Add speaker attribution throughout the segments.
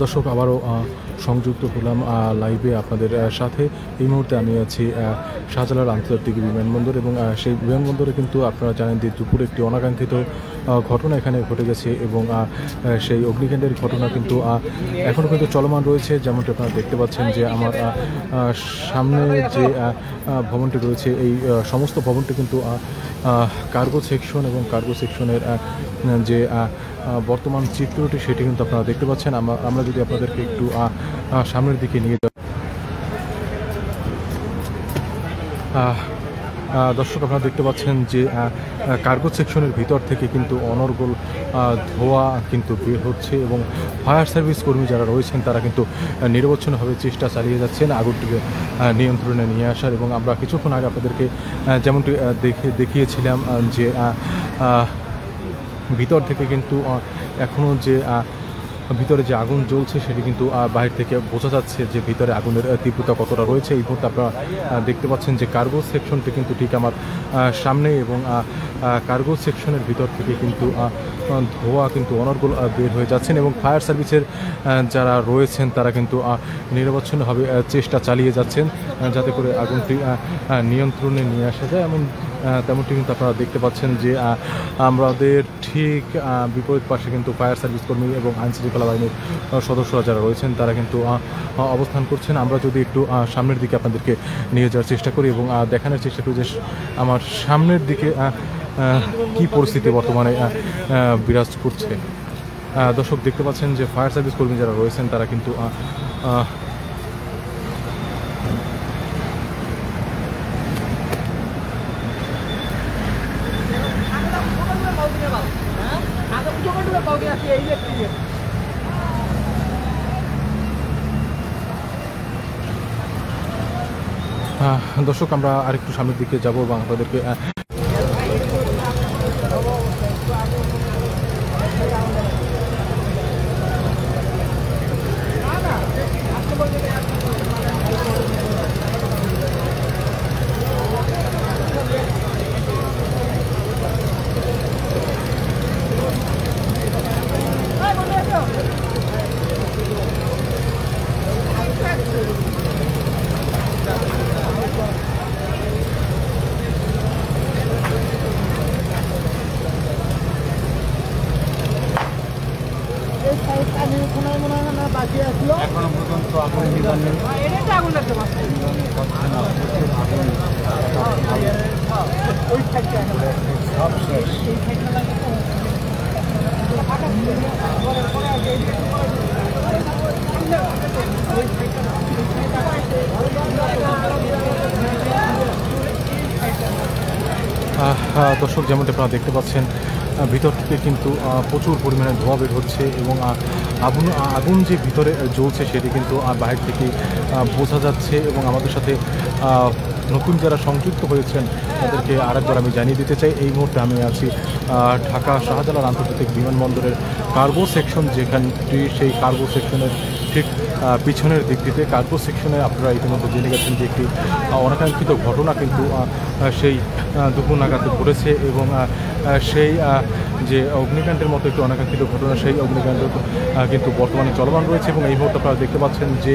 Speaker 1: দর্শক আবারও সংযুক্ত হলাম লাইভে আপনাদের সাথে। এই মুহূর্তে আমি আছি শাহজালাল আন্তর্জাতিক বিমানবন্দর এবং সেই বিমানবন্দরে কিন্তু আপনারা জানেন যে দুপুরে একটি অনাকাঙ্ক্ষিত ঘটনা এখানে ঘটে গেছে এবং সেই অগ্নিকাণ্ডের ঘটনা কিন্তু এখনও কিন্তু চলমান রয়েছে। যেমনটি আপনারা দেখতে পাচ্ছেন যে আমার সামনে যে ভবনটি রয়েছে এই সমস্ত ভবনটি কিন্তু কার্গো সেকশন এবং কার্গো সেকশনের যে বর্তমান চিত্রটি সেটি কিন্তু আপনারা দেখতে পাচ্ছেন। আমরা যদি আপনাদেরকে একটু সামনের দিকে নিয়ে যাই, দর্শক আপনারা দেখতে পাচ্ছেন যে কার্গো সেকশনের ভিতর থেকে কিন্তু অনর্গল ধোঁয়া কিন্তু বের হচ্ছে এবং ফায়ার সার্ভিস কর্মী যারা রয়েছেন তারা কিন্তু নিরবচ্ছিন্নভাবে চেষ্টা চালিয়ে যাচ্ছেন আগুনটিকে নিয়ন্ত্রণে নিয়ে আসার। এবং আমরা কিছুক্ষণ আগে আপনাদেরকে যেমনটি দেখিয়েছিলাম যে ভিতর থেকে কিন্তু এখনও যে ভিতরে যে আগুন জ্বলছে সেটি কিন্তু বাইরে থেকে বোঝা যাচ্ছে যে ভিতরে আগুনের তীব্রতা কতটা রয়েছে। এই মুহূর্তে আপনারা দেখতে পাচ্ছেন যে কার্গো সেকশনটি কিন্তু ঠিক আমার সামনে এবং কার্গো সেকশনের ভিতর থেকে কিন্তু ধোঁয়া কিন্তু অনর্গল বের হয়ে যাচ্ছেন এবং ফায়ার সার্ভিসের যারা রয়েছেন তারা কিন্তু নিরবচ্ছিন্নভাবে চেষ্টা চালিয়ে যাচ্ছেন যাতে করে আগুনটি নিয়ন্ত্রণে নিয়ে আসা যায়। তেমনটি কিন্তু আপনারা দেখতে পাচ্ছেন যে আমাদের ঠিক বিপরীত পাশে কিন্তু ফায়ার সার্ভিস কর্মী এবং আইনশৃঙ্খলা বাহিনীর সদস্যরা যারা রয়েছেন তারা কিন্তু অবস্থান করছেন। আমরা যদি একটু সামনের দিকে আপনাদেরকে নিয়ে যাওয়ার চেষ্টা করি এবং দেখানোর চেষ্টা করি যে আমার সামনের দিকে কি পরিস্থিতি বর্তমানে বিরাজ করছে। দর্শক দেখতে পাচ্ছেন যে ফায়ার সার্ভিস কর্মী যারা রয়েছেন তারা কিন্তু দর্শক আমরা আরেকটু সামনের দিকে যাব এবং আপনাদেরকে
Speaker 2: এখনো পর্যন্ত আগুন নিবানো
Speaker 1: দর্শক যেমনটি আপনারা দেখতে পাচ্ছেন ভিতর থেকে কিন্তু প্রচুর পরিমাণে ধোঁয়া বের হচ্ছে এবং আগুন যে ভিতরে জ্বলছে সেটি কিন্তু বাইরে থেকে বোঝা যাচ্ছে। এবং আমাদের সাথে নতুন যারা সংযুক্ত হয়েছেন তাদেরকে আরেকবার আমি জানিয়ে দিতে চাই, এই মুহূর্তে আমি আছি ঢাকা শাহজালাল আন্তর্জাতিক বিমানবন্দরের কার্গো সেকশন, যেখানটি সেই কার্গো সেকশনের ঠিক পিছনের দিকটিতে। কার্গো সেকশনে আপনারা ইতিমধ্যে জেনে গেছেন যে একটি অনাকাঙ্ক্ষিত ঘটনা কিন্তু সেই দুপুর নাগাদে ঘটেছে এবং সেই যে অগ্নিকাণ্ডের মতো একটি অনাকাঙ্ক্ষিত ঘটনা সেই অগ্নিকাণ্ড কিন্তু বর্তমানে চলমান রয়েছে। এবং এই মুহূর্তে আপনারা দেখতে পাচ্ছেন যে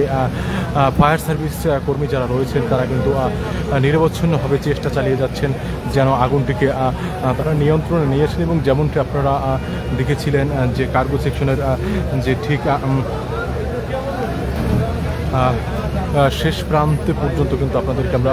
Speaker 1: ফায়ার সার্ভিস কর্মী যারা রয়েছেন তারা কিন্তু নিরবচ্ছিন্নভাবে চেষ্টা চালিয়ে যাচ্ছেন যেন আগুনটিকে তারা নিয়ন্ত্রণে নিয়েছেন। এবং যেমনটি আপনারা দেখেছিলেন যে কার্গো সেকশনের যে ঠিক শেষ প্রান্তে পর্যন্ত কিন্তু আপনাদেরকে আমরা